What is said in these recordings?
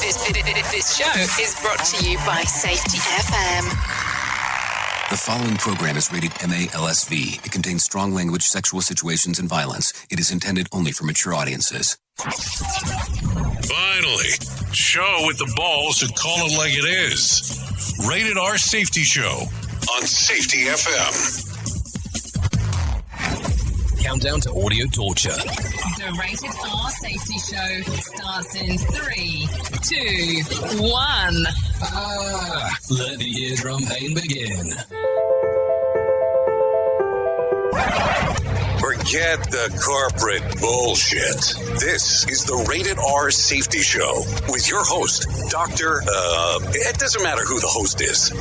This show is brought to you by Safety FM. The following program is rated MALSV. It contains strong language, sexual situations, and violence. It is intended only for mature audiences. Finally, show with the balls to call it like it is. Rated R Safety Show on Safety FM. Countdown to audio torture. The Rated R Safety Show starts in 3, 2, 1. Let the eardrum pain begin. Forget the corporate bullshit. This is the Rated R Safety Show with your host, Dr. It doesn't matter who the host is.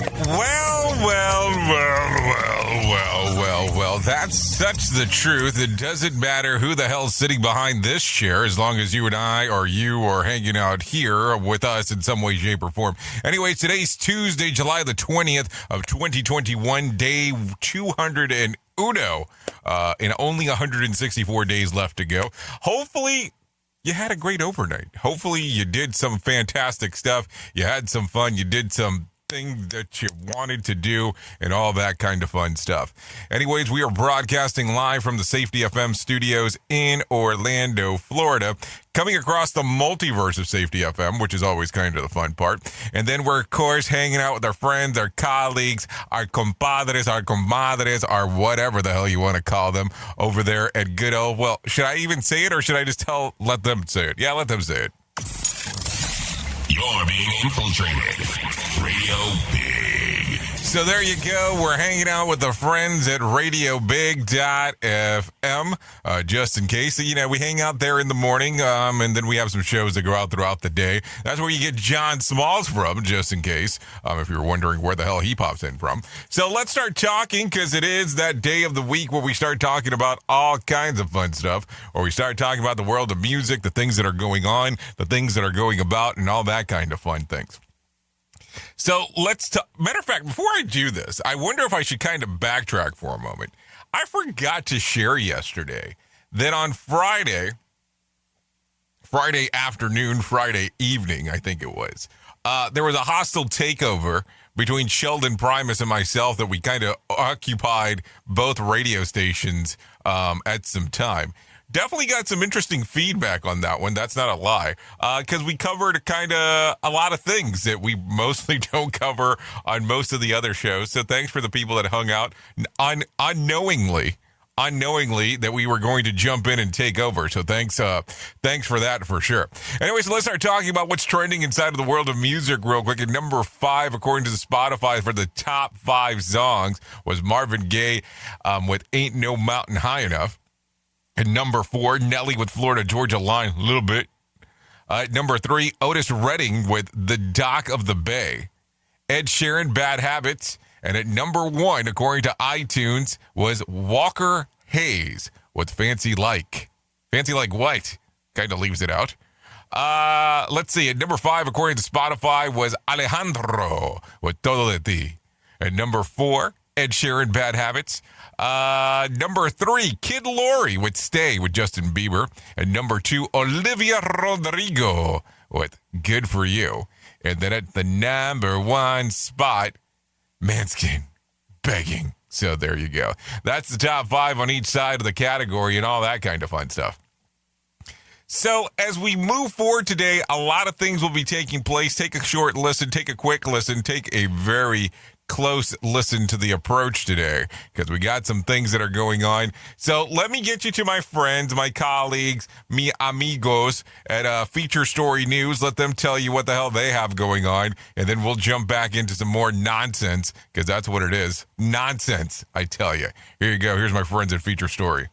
Well, that's such the truth. It doesn't matter who the hell's sitting behind this chair as long as you and I or you are hanging out here with us in some way, shape, or form. Anyway, today's Tuesday, July the 20th of 2021, day 200 and and only 164 days left to go. Hopefully, you had a great overnight. Hopefully, you did some fantastic stuff. You had some fun. You did some thing that you wanted to do and all that kind of fun stuff. Anyways, we are broadcasting live from the Safety FM studios in Orlando, Florida, coming across the multiverse of Safety FM, which is always kind of the fun part. And then we're, of course, hanging out with our friends, our colleagues, our compadres, our comadres, our whatever the hell you want to call them over there at good old, well, should I even say it or should I just let them say it? Yeah, let them say it. You're being infiltrated. Radio Big. So there you go. We're hanging out with the friends at RadioBig.fm, just in case. We hang out there in the morning, and then we have some shows that go out throughout the day. That's where you get John Smalls from, just in case, if you're wondering where the hell he pops in from. So let's start talking, because it is that day of the week where we start talking about all kinds of fun stuff, or we start talking about the world of music, the things that are going on, the things that are going about, and all that kind of fun things. So matter of fact, before I do this, I wonder if I should kind of backtrack for a moment. I forgot to share yesterday that on Friday afternoon, Friday evening, I think it was, there was a hostile takeover between Sheldon Primus and myself that we kind of occupied both radio stations at some time. Definitely got some interesting feedback on that one. That's not a lie. Because we covered kind of a lot of things that we mostly don't cover on most of the other shows. So thanks for the people that hung out unknowingly that we were going to jump in and take over. So thanks for that for sure. Anyway, so let's start talking about what's trending inside of the world of music real quick. At number 5, according to the Spotify, for the top 5 songs was Marvin Gaye with Ain't No Mountain High Enough. At number 4, Nelly with Florida Georgia Line, a little bit. At number 3, Otis Redding with The Dock of the Bay. Ed Sheeran, Bad Habits. And at number 1, according to iTunes, was Walker Hayes with Fancy Like. Fancy Like what? Kind of leaves it out. Let's see. At number 5, according to Spotify, was Alejandro with Todo de Ti. At number 4, Ed Sheeran, Bad Habits. Number 3, Kid Laroi with Stay with Justin Bieber. And number 2, Olivia Rodrigo with Good For You. And then at the number 1 spot, Manskin, Begging. So there you go. That's the top 5 on each side of the category and all that kind of fun stuff. So as we move forward today, a lot of things will be taking place. Take a short listen, take a quick listen, take a very close listen to the approach today, because we got some things that are going on. So let me get you to my friends, my colleagues, mi amigos at Feature Story News. Let them tell you what the hell they have going on, and then we'll jump back into some more nonsense, because that's what it is. Nonsense, I tell you. Here you go. Here's my friends at Feature Story.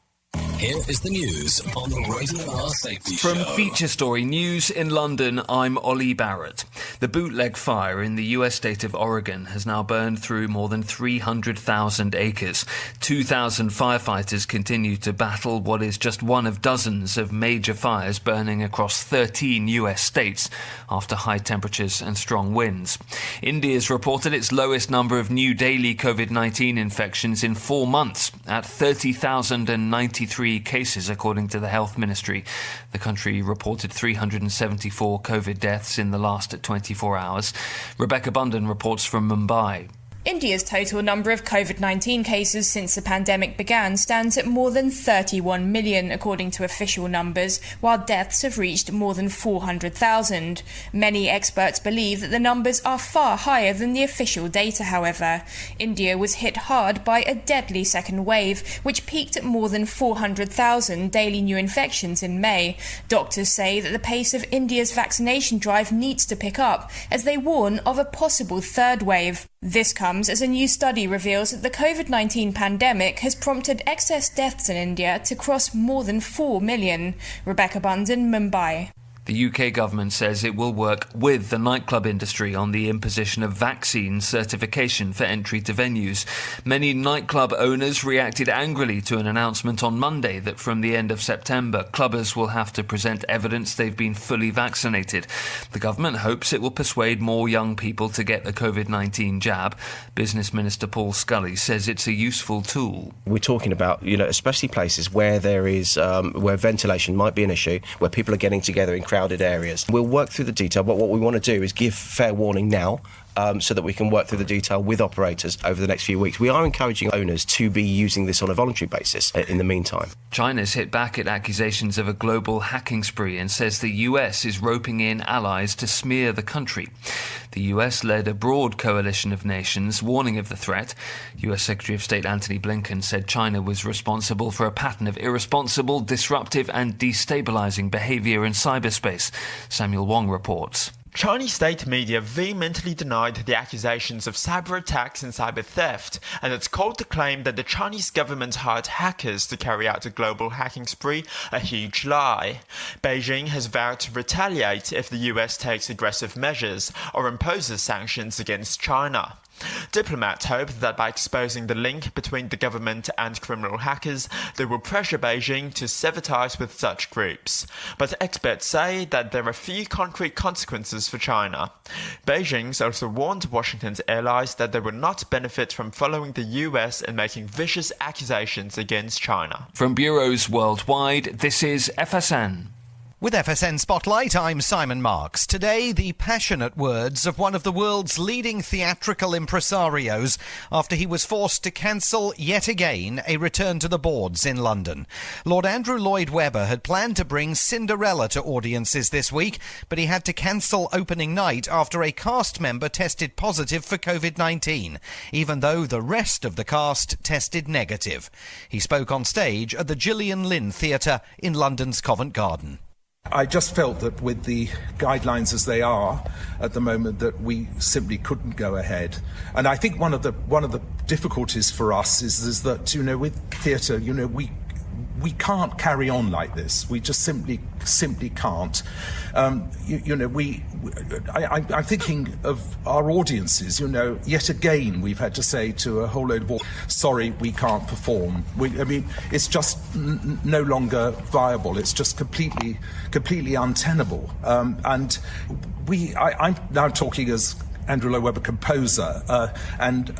Here is the news on the Rated R Safety Show. From Feature Story News in London, I'm Ollie Barrett. The bootleg fire in the US state of Oregon has now burned through more than 300,000 acres. 2,000 firefighters continue to battle what is just one of dozens of major fires burning across 13 US states after high temperatures and strong winds. India's reported its lowest number of new daily COVID-19 infections in 4 months at 30,093 3 cases, according to the Health Ministry. The country reported 374 COVID deaths in the last 24 hours. Rebecca Bundan reports from Mumbai. India's total number of COVID-19 cases since the pandemic began stands at more than 31 million, according to official numbers, while deaths have reached more than 400,000. Many experts believe that the numbers are far higher than the official data, however. India was hit hard by a deadly second wave, which peaked at more than 400,000 daily new infections in May. Doctors say that the pace of India's vaccination drive needs to pick up, as they warn of a possible third wave. This comes as a new study reveals that the COVID-19 pandemic has prompted excess deaths in India to cross more than 4 million. Rebecca Bundan, Mumbai. The UK government says it will work with the nightclub industry on the imposition of vaccine certification for entry to venues. Many nightclub owners reacted angrily to an announcement on Monday that from the end of September, clubbers will have to present evidence they've been fully vaccinated. The government hopes it will persuade more young people to get the COVID-19 jab. Business Minister Paul Scully says it's a useful tool. We're talking about, especially places where there is, where ventilation might be an issue, where people are getting together in crowded areas. We'll work through the detail, but what we want to do is give fair warning now so that we can work through the detail with operators over the next few weeks. We are encouraging owners to be using this on a voluntary basis in the meantime. China's hit back at accusations of a global hacking spree and says the US is roping in allies to smear the country. The US led a broad coalition of nations warning of the threat. US Secretary of State Antony Blinken said China was responsible for a pattern of irresponsible, disruptive and destabilizing behavior in cyberspace. Samuel Wong reports. Chinese state media vehemently denied the accusations of cyber attacks and cyber theft, and it's called the claim that the Chinese government hired hackers to carry out a global hacking spree a huge lie. Beijing has vowed to retaliate if the US takes aggressive measures or imposes sanctions against China. Diplomats hope that by exposing the link between the government and criminal hackers, they will pressure Beijing to sever ties with such groups. But experts say that there are few concrete consequences for China. Beijing's also warned Washington's allies that they will not benefit from following the US in making vicious accusations against China. From bureaus worldwide, this is FSN. With FSN Spotlight, I'm Simon Marks. Today, the passionate words of one of the world's leading theatrical impresarios after he was forced to cancel yet again a return to the boards in London. Lord Andrew Lloyd Webber had planned to bring Cinderella to audiences this week, but he had to cancel opening night after a cast member tested positive for COVID-19, even though the rest of the cast tested negative. He spoke on stage at the Gillian Lynn Theatre in London's Covent Garden. I just felt that with the guidelines as they are at the moment that we simply couldn't go ahead. And I think one of the difficulties for us is that, with theatre, we can't carry on like this. We just simply can't. I'm thinking of our audiences. Yet again, we've had to say to a whole load of sorry, we can't perform. It's just no longer viable. It's just completely untenable. And I'm now talking as Andrew Lloyd Webber, composer, and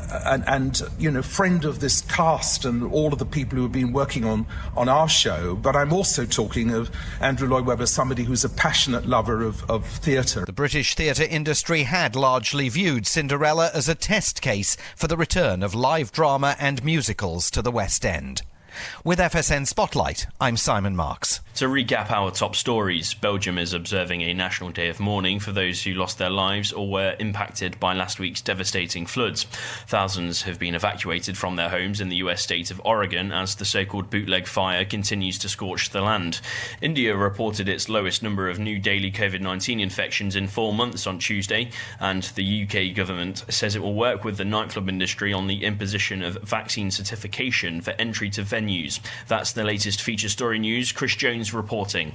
friend of this cast and all of the people who have been working on our show. But I'm also talking of Andrew Lloyd Webber, somebody who's a passionate lover of theatre. The British theatre industry had largely viewed Cinderella as a test case for the return of live drama and musicals to the West End. With FSN Spotlight, I'm Simon Marks. To recap our top stories, Belgium is observing a national day of mourning for those who lost their lives or were impacted by last week's devastating floods. Thousands have been evacuated from their homes in the US state of Oregon as the so-called bootleg fire continues to scorch the land. India reported its lowest number of new daily COVID-19 infections in 4 months on Tuesday, and the UK government says it will work with the nightclub industry on the imposition of vaccine certification for entry to venues. That's the latest feature story news. Chris Jones reporting.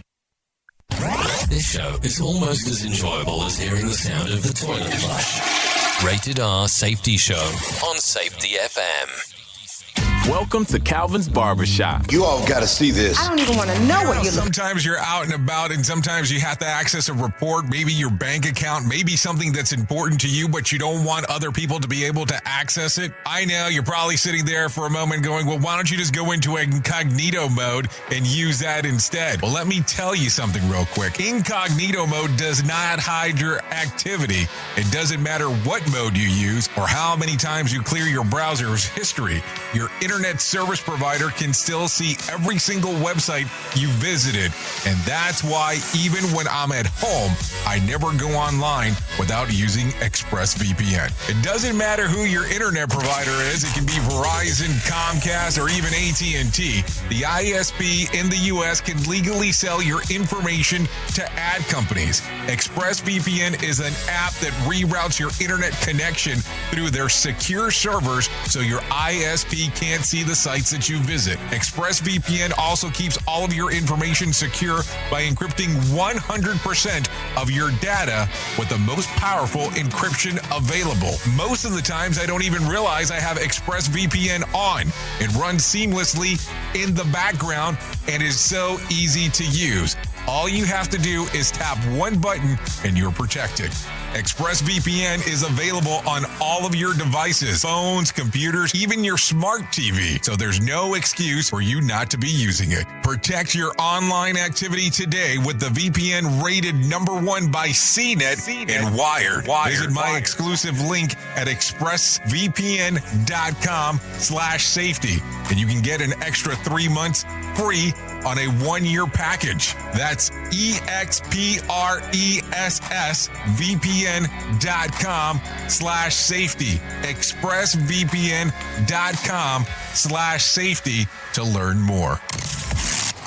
This show is almost as enjoyable as hearing the sound of the toilet flush. Rated R Safety Show on Safety FM. Welcome to Calvin's Barbershop. You all got to see this. I don't even want to know what you're looking. Sometimes you're out and about, and sometimes you have to access a report, maybe your bank account, maybe something that's important to you, but you don't want other people to be able to access it. I know you're probably sitting there for a moment going, well, why don't you just go into incognito mode and use that instead? Well, let me tell you something real quick. Incognito mode does not hide your activity. It doesn't matter what mode you use or how many times you clear your browser's history. Your internet service provider can still see every single website you visited. And that's why even when I'm at home, I never go online without using ExpressVPN. It doesn't matter who your internet provider is. It can be Verizon, Comcast, or even AT&T. The ISP in the U.S. can legally sell your information to ad companies. ExpressVPN is an app that reroutes your internet connection through their secure servers so your ISP can't see the sites that you visit. ExpressVPN also keeps all of your information secure by encrypting 100% of your data with the most powerful encryption available. Most of the times, I don't even realize I have ExpressVPN on. It runs seamlessly in the background and is so easy to use. All you have to do is tap one button and you're protected. ExpressVPN is available on all of your devices, phones, computers, even your smart TV. So there's no excuse for you not to be using it. Protect your online activity today with the VPN rated #1 by CNET and Wired. Visit my exclusive link at expressvpn.com/safety and you can get an extra 3 months free on a 1-year package. That's expressvpn.com/safety. expressvpn.com/safety to learn more.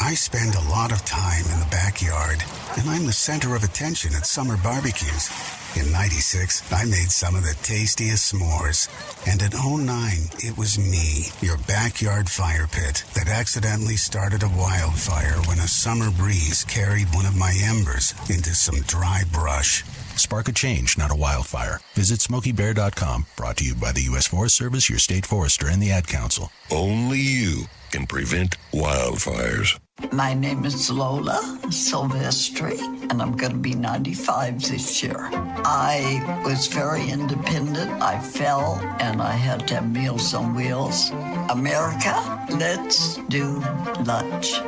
I spend a lot of time in the backyard, and I'm the center of attention at summer barbecues. In '96, I made some of the tastiest s'mores. And in '09, it was me, your backyard fire pit, that accidentally started a wildfire when a summer breeze carried one of my embers into some dry brush. Spark a change, not a wildfire. Visit SmokeyBear.com. Brought to you by the U.S. Forest Service, your state forester, and the Ad Council. Only you can prevent wildfires. My name is Lola Silvestri, and I'm going to be 95 this year. I was very independent. I fell, and I had to have Meals on Wheels. America, let's do lunch.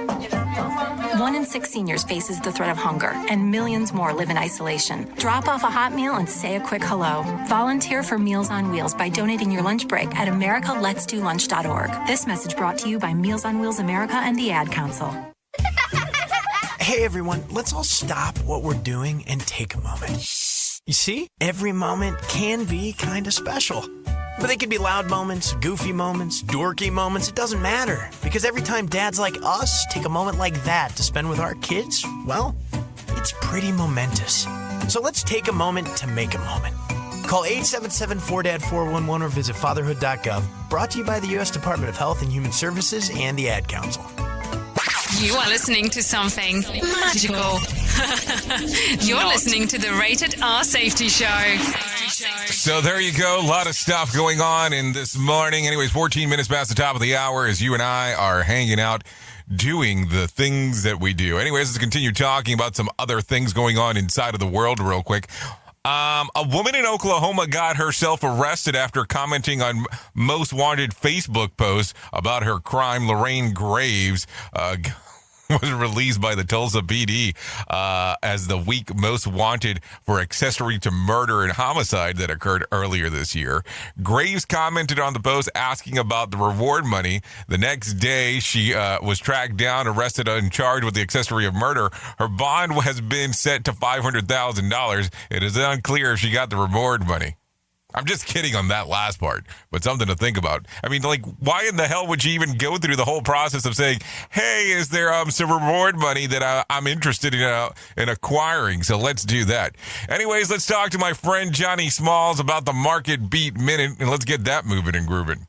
1 in 6 seniors faces the threat of hunger, and millions more live in isolation. Drop off a hot meal and say a quick hello. Volunteer for Meals on Wheels by donating your lunch break at americaletsdolunch.org. This message brought to you by Meals on Wheels America and the Ad Council. Hey everyone, let's all stop what we're doing and take a moment. You see, every moment can be kind of special. But they could be loud moments, goofy moments, dorky moments, it doesn't matter. Because every time dads like us take a moment like that to spend with our kids, well, it's pretty momentous. So let's take a moment to make a moment. Call 877-4DAD-411 or visit fatherhood.gov. Brought to you by the U.S. Department of Health and Human Services and the Ad Council. You are listening to something magical. You're listening to the Rated R Safety Show. So there you go. A lot of stuff going on in this morning. Anyways, 14 minutes past the top of the hour as you and I are hanging out doing the things that we do. Anyways, let's continue talking about some other things going on inside of the world real quick. A woman in Oklahoma got herself arrested after commenting on Most Wanted Facebook posts about her crime. Lorraine Graves was released by the Tulsa PD as the week most wanted for accessory to murder and homicide that occurred earlier this year. Graves commented on the post asking about the reward money. The next day, she was tracked down, arrested, and charged with the accessory of murder. Her bond has been set to $500,000. It is unclear if she got the reward money. I'm just kidding on that last part, but something to think about. I mean, like, why in the hell would you even go through the whole process of saying, hey, is there some reward money that I'm interested in acquiring? So let's do that. Anyways, let's talk to my friend Johnny Smalls about the Market Beat Minute, and let's get that moving and grooving.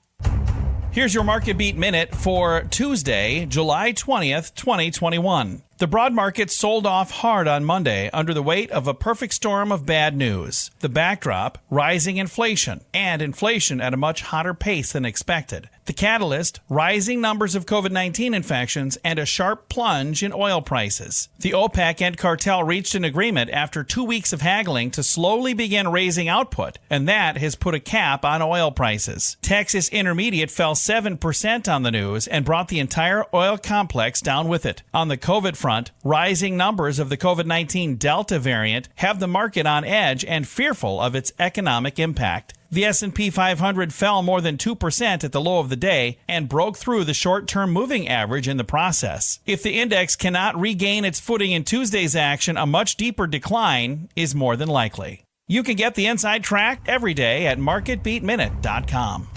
Here's your Market Beat Minute for Tuesday, July 20th, 2021. The broad market sold off hard on Monday under the weight of a perfect storm of bad news. The backdrop, rising inflation, and inflation at a much hotter pace than expected. The catalyst, rising numbers of COVID-19 infections and a sharp plunge in oil prices. The OPEC and cartel reached an agreement after 2 weeks of haggling to slowly begin raising output, and that has put a cap on oil prices. Texas Intermediate fell 7% on the news and brought the entire oil complex down with it. On the COVID front, rising numbers of the COVID-19 Delta variant have the market on edge and fearful of its economic impact. The S&P 500 fell more than 2% at the low of the day and broke through the short-term moving average in the process. If the index cannot regain its footing in Tuesday's action, a much deeper decline is more than likely. You can get the inside track every day at marketbeatminute.com.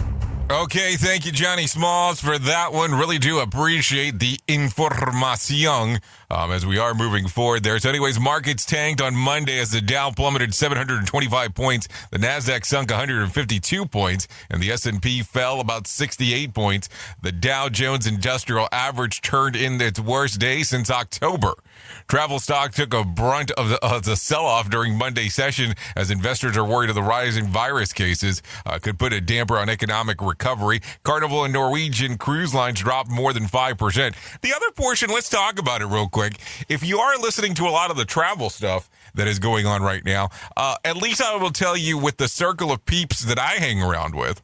Okay, thank you, Johnny Smalls, for that one. Really do appreciate the información as we are moving forward there. So anyways, markets tanked on Monday as the Dow plummeted 725 points, the NASDAQ sunk 152 points, and the S&P fell about 68 points. The Dow Jones Industrial Average turned in its worst day since October. Travel stock took a brunt of the sell-off during Monday's session as investors are worried of the rising virus cases could put a damper on economic recovery. Carnival and Norwegian cruise lines dropped more than 5%. The other portion, let's talk about it real quick. If you are listening to a lot of the travel stuff that is going on right now, at least I will tell you with the circle of peeps that I hang around with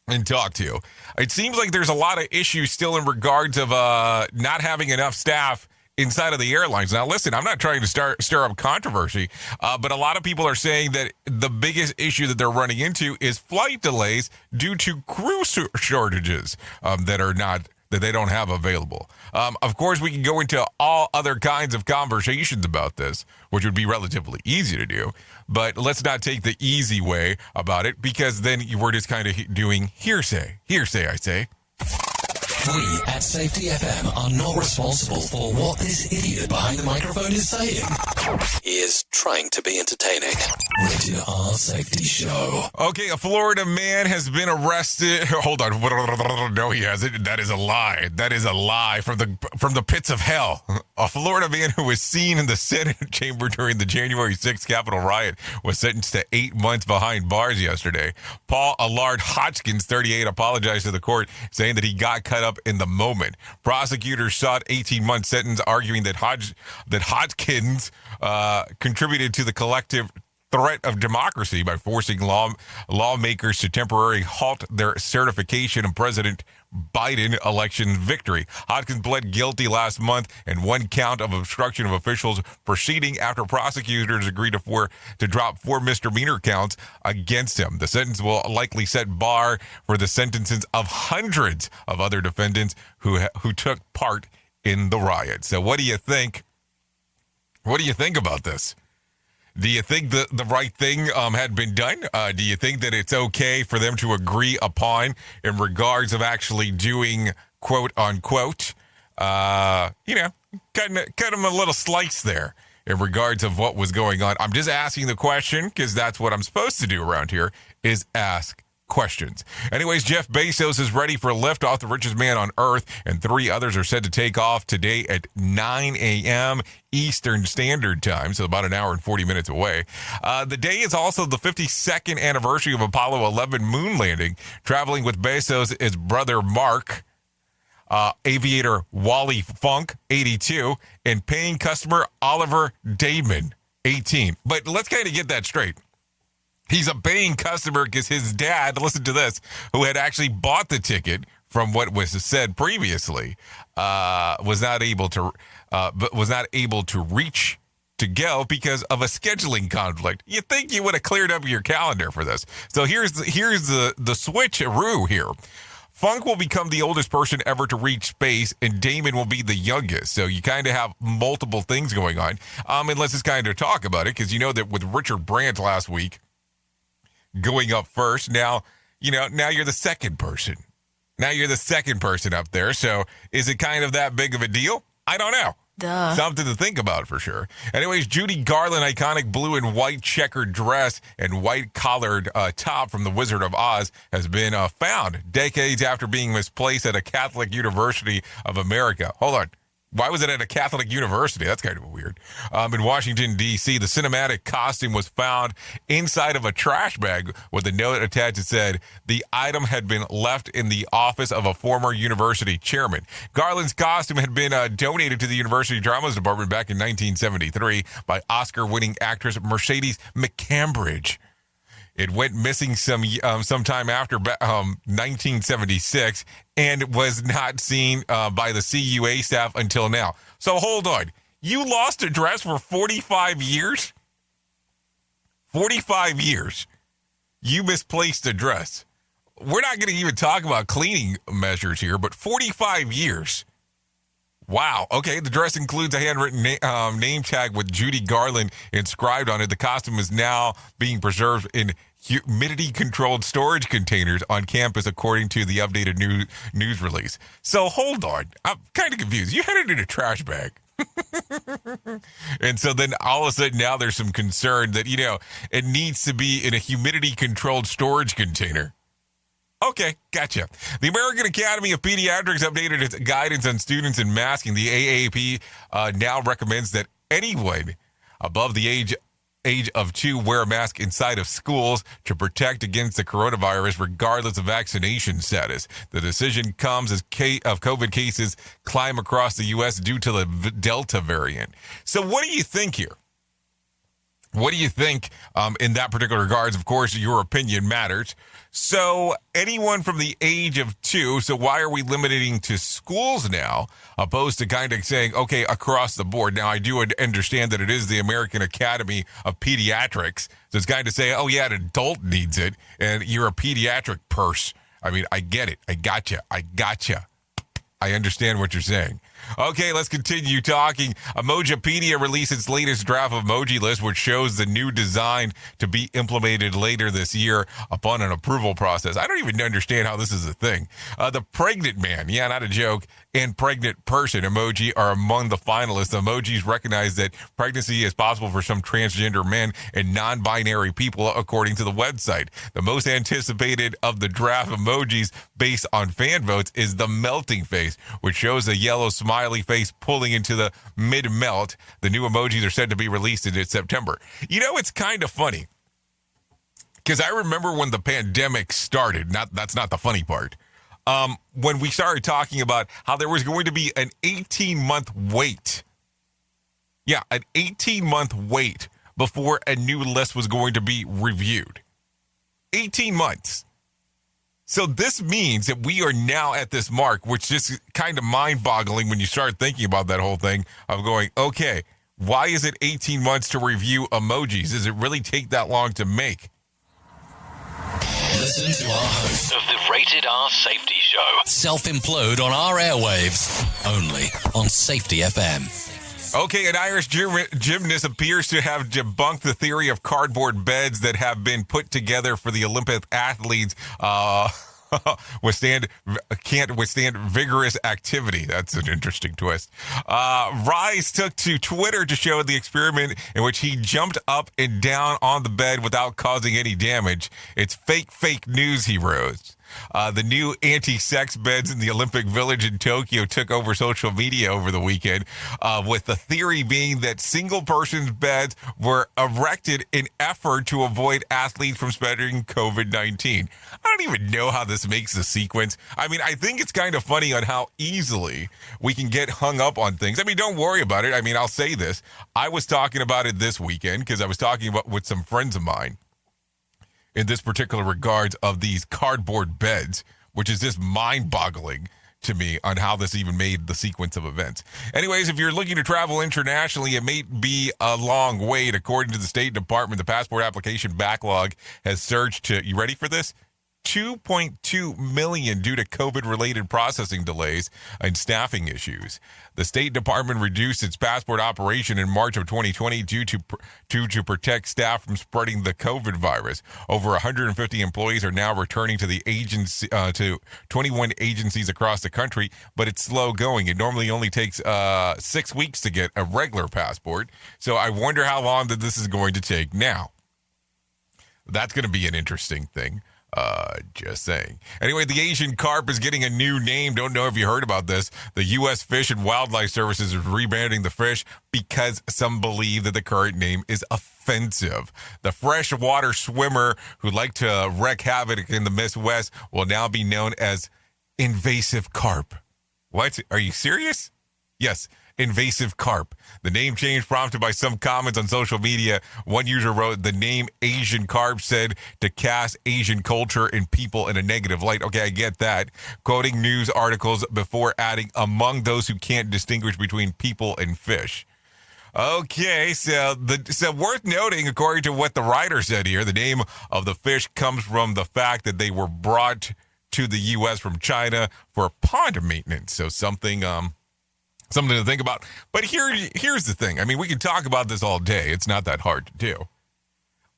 and talk to, it seems like there's a lot of issues still in regards of not having enough staff inside of the airlines. Now, listen, I'm not trying to stir up controversy, but a lot of people are saying that the biggest issue that they're running into is flight delays due to crew shortages that they don't have available. Of course, we can go into all other kinds of conversations about this, which would be relatively easy to do, but let's not take the easy way about it, because then we're just kind of doing hearsay, I say. We at Safety FM are not responsible for what this idiot behind the microphone is saying. He is trying to be entertaining. Rated R Safety Show. Okay, a Florida man has been arrested. Hold on. No, he hasn't. That is a lie. That is a lie from the pits of hell. A Florida man who was seen in the Senate chamber during the January 6th Capitol riot was sentenced to 8 months behind bars yesterday. Paul Allard Hodgkins, 38, apologized to the court, saying that he got cut up in the moment. Prosecutors sought 18-month sentence, arguing that Hodgkins contributed to the collective threat of democracy by forcing lawmakers to temporarily halt their certification of President Biden election victory. Hodgkins pled guilty last month in one count of obstruction of officials proceeding after prosecutors agreed to drop 4 misdemeanor counts against him. The sentence will likely set bar for the sentences of hundreds of other defendants who took part in the riot. So what do you think? What do you think about this? Do you think the right thing had been done? Do you think that it's okay for them to agree upon in regards of actually doing quote unquote, cutting them a little slice there in regards of what was going on? I'm just asking the question because that's what I'm supposed to do around here, is ask questions. Anyways, Jeff Bezos is ready for liftoff, the richest man on earth, and 3 others are set to take off today at 9 a.m. Eastern Standard Time, so about an hour and 40 minutes away. The day is also the 52nd anniversary of Apollo 11 moon landing. Traveling with Bezos is brother Mark, aviator Wally Funk, 82, and paying customer Oliver Damon, 18. But let's kind of get that straight. He's a paying customer because his dad, listen to this, who had actually bought the ticket from what was said previously, was not able to reach to go because of a scheduling conflict. You think you would have cleared up your calendar for this. So here's the switcheroo here. Funk will become the oldest person ever to reach space, and Damon will be the youngest. So you kind of have multiple things going on. And let's just kind of talk about it, because you know that with Richard Brandt last week going up first, now you're the second person. Now you're the second person up there. So is it kind of that big of a deal? I don't know. Duh. Something to think about for sure. Anyways, Judy Garland, iconic blue and white checkered dress and white collared top from The Wizard of Oz, has been found decades after being misplaced at a Catholic University of America. Hold on. Why was it at a Catholic university? That's kind of weird. In Washington, D.C., the cinematic costume was found inside of a trash bag with a note attached that said the item had been left in the office of a former university chairman. Garland's costume had been donated to the university dramas department back in 1973 by Oscar-winning actress Mercedes McCambridge. It went missing sometime after 1976 and was not seen by the CUA staff until now. So hold on. You lost a dress for 45 years? 45 years. You misplaced a dress. We're not going to even talk about cleaning measures here, but 45 years. Wow. Okay. The dress includes a handwritten name tag with Judy Garland inscribed on it. The costume is now being preserved in humidity-controlled storage containers on campus, according to the updated news release. So hold on. I'm kind of confused. You had it in a trash bag. And so then all of a sudden now there's some concern that, it needs to be in a humidity-controlled storage container. Okay, gotcha. The American Academy of Pediatrics updated its guidance on students and masking. The AAP now recommends that anyone above the age of 2 wear a mask inside of schools to protect against the coronavirus, regardless of vaccination status. The decision comes as COVID cases climb across the U.S. due to the Delta variant. So what do you think here? What do you think in that particular regards? Of course, your opinion matters. So anyone from the age of 2, so why are we limiting to schools now, opposed to kind of saying, okay, across the board? Now, I do understand that it is the American Academy of Pediatrics. So it's kind of say, oh, yeah, an adult needs it, and you're a pediatric purse. I mean, I get it. I gotcha. I understand what you're saying. Okay, let's continue talking. Emojipedia released its latest draft emoji list, which shows the new design to be implemented later this year upon an approval process. I don't even understand how this is a thing. The pregnant man, yeah, not a joke, and pregnant person emoji are among the finalists. The emojis recognize that pregnancy is possible for some transgender men and non-binary people, according to the website. The most anticipated of the draft emojis based on fan votes is the melting face, which shows a yellow smiley face pulling into the mid-melt. The new emojis are said to be released in September. It's kind of funny, because I remember when the pandemic started, that's not the funny part, when we started talking about how there was going to be an 18-month wait. Yeah, an 18-month wait before a new list was going to be reviewed. 18 months. So this means that we are now at this mark, which is kind of mind-boggling when you start thinking about that whole thing of going, okay, why is it 18 months to review emojis? Does it really take that long to make? Listen to our host of the Rated R Safety Show. Self-implode on our airwaves. Only on Safety FM. Okay, an Irish gymnast appears to have debunked the theory of cardboard beds that have been put together for the Olympic athletes can't withstand vigorous activity. That's an interesting twist. Rise took to Twitter to show the experiment in which he jumped up and down on the bed without causing any damage. It's fake news, he wrote. The new anti-sex beds in the Olympic Village in Tokyo took over social media over the weekend, with the theory being that single-person beds were erected in effort to avoid athletes from spreading COVID-19. I don't even know how this makes the sequence. I mean, I think it's kind of funny on how easily we can get hung up on things. I mean, don't worry about it. I mean, I'll say this. I was talking about it this weekend because I was talking about with some friends of mine in this particular regards of these cardboard beds, which is just mind-boggling to me on how this even made the sequence of events. Anyways, if you're looking to travel internationally, it may be a long wait. According to the State Department, the passport application backlog has surged to, you ready for this? 2.2 million due to COVID-related processing delays and staffing issues. The State Department reduced its passport operation in March of 2020 due to protect staff from spreading the COVID virus. Over 150 employees are now returning to the agency to 21 agencies across the country, but it's slow going. It normally only takes 6 weeks to get a regular passport. So I wonder how long that this is going to take now. That's going to be an interesting thing. Just saying. Anyway, the Asian carp is getting a new name. Don't know if you heard about this. The U.S. Fish and Wildlife Services is rebranding the fish because some believe that the current name is offensive. The freshwater swimmer who like to wreak havoc in the Midwest will now be known as invasive carp. What? Are you serious? Yes. Invasive carp. The name change prompted by some comments on social media. One user wrote, the name Asian carp said to cast Asian culture and people in a negative light. Okay, I get that. Quoting news articles before adding, among those who can't distinguish between people and fish. Okay, so worth noting, according to what the writer said here, the name of the fish comes from the fact that they were brought to the U.S. from China for pond maintenance. So something to think about. But here's the thing. I mean, we can talk about this all day. It's not that hard to do.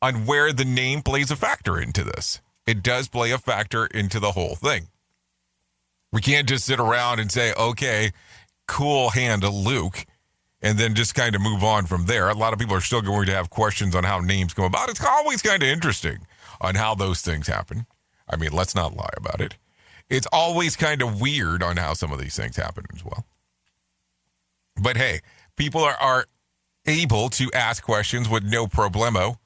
On where the name plays a factor into this. It does play a factor into the whole thing. We can't just sit around and say, okay, cool hand, Luke, and then just kind of move on from there. A lot of people are still going to have questions on how names come about. It's always kind of interesting on how those things happen. I mean, let's not lie about it. It's always kind of weird on how some of these things happen as well. But hey, people are able to ask questions with no problemo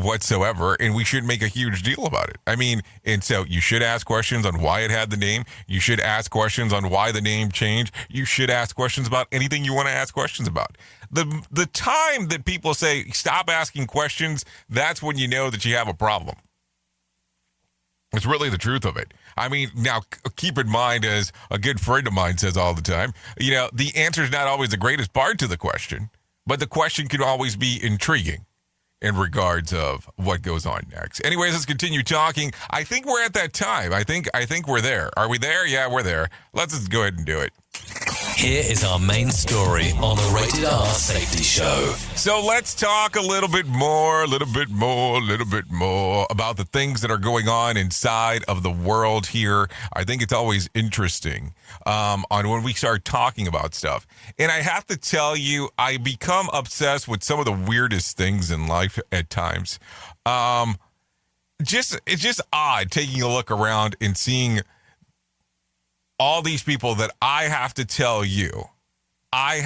whatsoever, and we shouldn't make a huge deal about it. I mean, and so you should ask questions on why it had the name. You should ask questions on why the name changed. You should ask questions about anything you want to ask questions about. The time that people say, stop asking questions, that's when you know that you have a problem. It's really the truth of it. I mean, now keep in mind, as a good friend of mine says all the time, the answer is not always the greatest part to the question, but the question can always be intriguing in regards of what goes on next. Anyways, let's continue talking. I think we're at that time. I think we're there. Are we there? Yeah, we're there. Let's just go ahead and do it. Here is our main story on the Rated R Safety Show. So let's talk a little bit more about the things that are going on inside of the world here. I think it's always interesting on when we start talking about stuff. And I have to tell you, I become obsessed with some of the weirdest things in life at times. It's just odd taking a look around and seeing all these people that I have to tell you on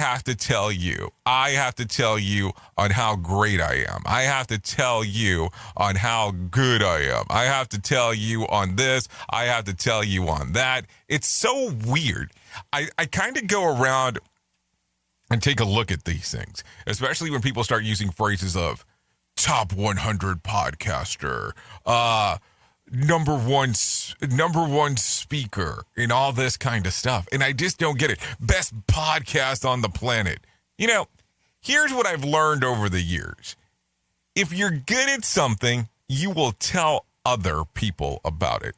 how great I am. I have to tell you on how good I am. I have to tell you on this. I have to tell you on that. It's so weird. I kind of go around and take a look at these things, especially when people start using phrases of top 100 podcaster, number one speaker, and all this kind of stuff. And I just don't get it. Best podcast on the planet. Here's what I've learned over the years. If you're good at something, you will tell other people about it.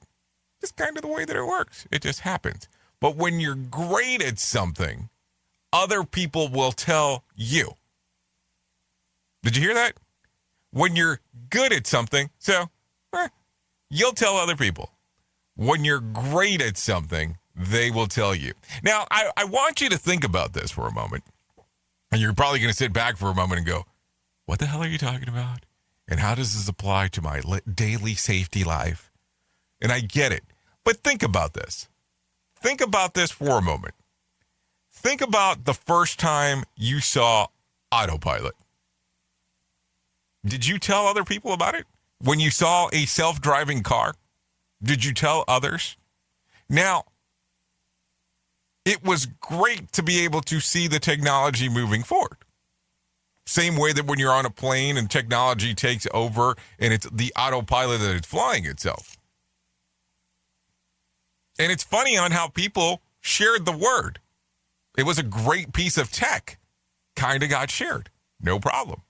It's kind of the way that it works. It just happens. But when you're great at something, other people will tell you. Did you hear that? When you're good at something, you'll tell other people. When you're great at something, they will tell you. Now, I want you to think about this for a moment. And you're probably going to sit back for a moment and go, what the hell are you talking about? And how does this apply to my daily safety life? And I get it. But think about this. Think about this for a moment. Think about the first time you saw autopilot. Did you tell other people about it? When you saw a self-driving car, did you tell others? Now, it was great to be able to see the technology moving forward. Same way that when you're on a plane and technology takes over and it's the autopilot that it's flying itself. And it's funny on how people shared the word. It was a great piece of tech. Kind of got shared. No problem.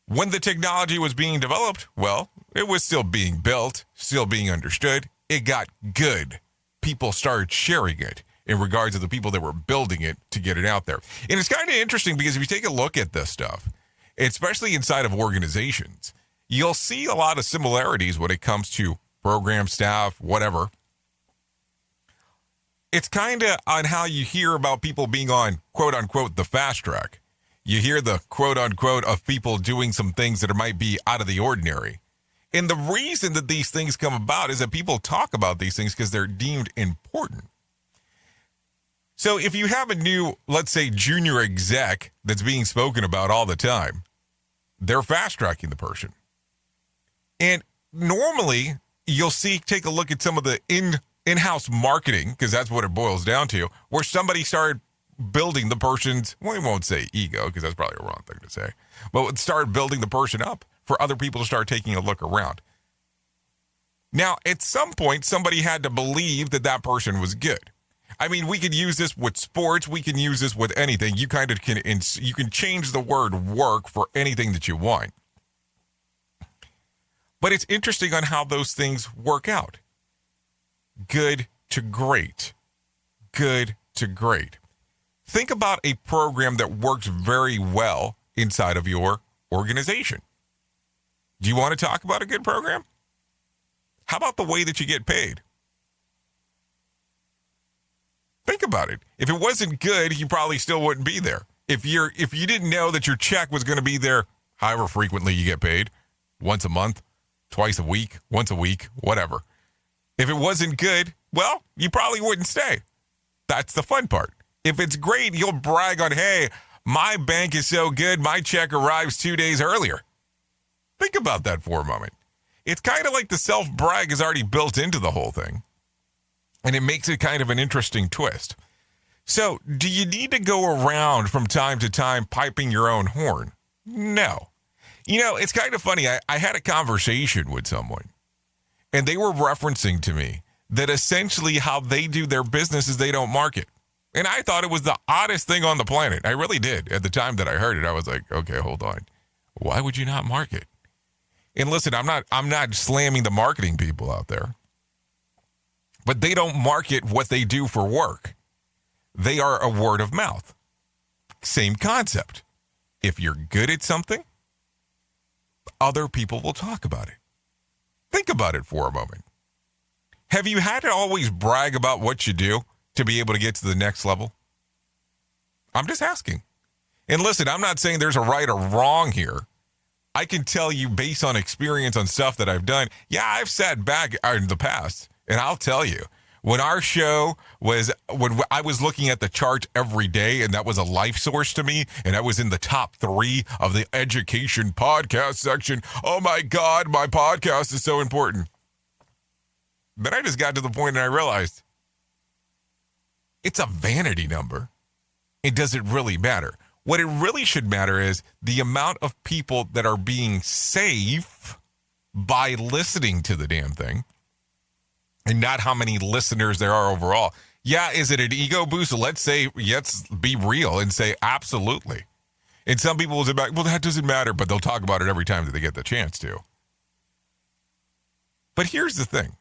When the technology was being developed, well, it was still being built, still being understood. It got good. People started sharing it in regards to the people that were building it to get it out there. And it's kind of interesting because if you take a look at this stuff, especially inside of organizations, you'll see a lot of similarities when it comes to program staff, whatever. It's kind of on how you hear about people being on, quote unquote, the fast track. You hear the quote unquote of people doing some things that might be out of the ordinary. And the reason that these things come about is that people talk about these things because they're deemed important. So if you have a new, let's say, junior exec that's being spoken about all the time, they're fast-tracking the person. And normally, you'll take a look at some of the in-house marketing, because that's what it boils down to, where somebody started building the person's, well, we won't say ego, because that's probably a wrong thing to say, but started building the person up for other people to start taking a look around. Now, at some point, somebody had to believe that that person was good. I mean, we could use this with sports. We can use this with anything. You kind of you can change the word work for anything that you want. But it's interesting on how those things work out. Good to great. Good to great. Think about a program that works very well inside of your organization. Do you want to talk about a good program? How about the way that you get paid? Think about it. If it wasn't good, you probably still wouldn't be there. If you didn't know that your check was going to be there, however frequently you get paid, once a month, twice a week, once a week, whatever. If it wasn't good, well, you probably wouldn't stay. That's the fun part. If it's great, you'll brag on, hey, my bank is so good, my check arrives 2 days earlier. Think about that for a moment. It's kind of like the self-brag is already built into the whole thing. And it makes it kind of an interesting twist. So, do you need to go around from time to time piping your own horn? No. You know, it's kind of funny. I had a conversation with someone, and they were referencing to me that essentially how they do their business is they don't market. And I thought it was the oddest thing on the planet. I really did. At the time that I heard it, I was like, okay, hold on. Why would you not market? And listen, I'm not slamming the marketing people out there. But they don't market what they do for work. They are a word of mouth. Same concept. If you're good at something, other people will talk about it. Think about it for a moment. Have you had to always brag about what you do to be able to get to the next level? I'm just asking. And listen, I'm not saying there's a right or wrong here. I can tell you based on experience on stuff that I've done. Yeah, I've sat back in the past. And I'll tell you, when I was looking at the charts every day, and that was a life source to me, and I was in the top 3 of the education podcast section, oh my God, my podcast is so important. Then I just got to the point and I realized it's a vanity number. It doesn't really matter. What it really should matter is the amount of people that are being safe by listening to the damn thing. And not how many listeners there are overall. Yeah, is it an ego boost? Let's be real and say absolutely. And some people will say, well, that doesn't matter, but they'll talk about it every time that they get the chance to. But here's the thing.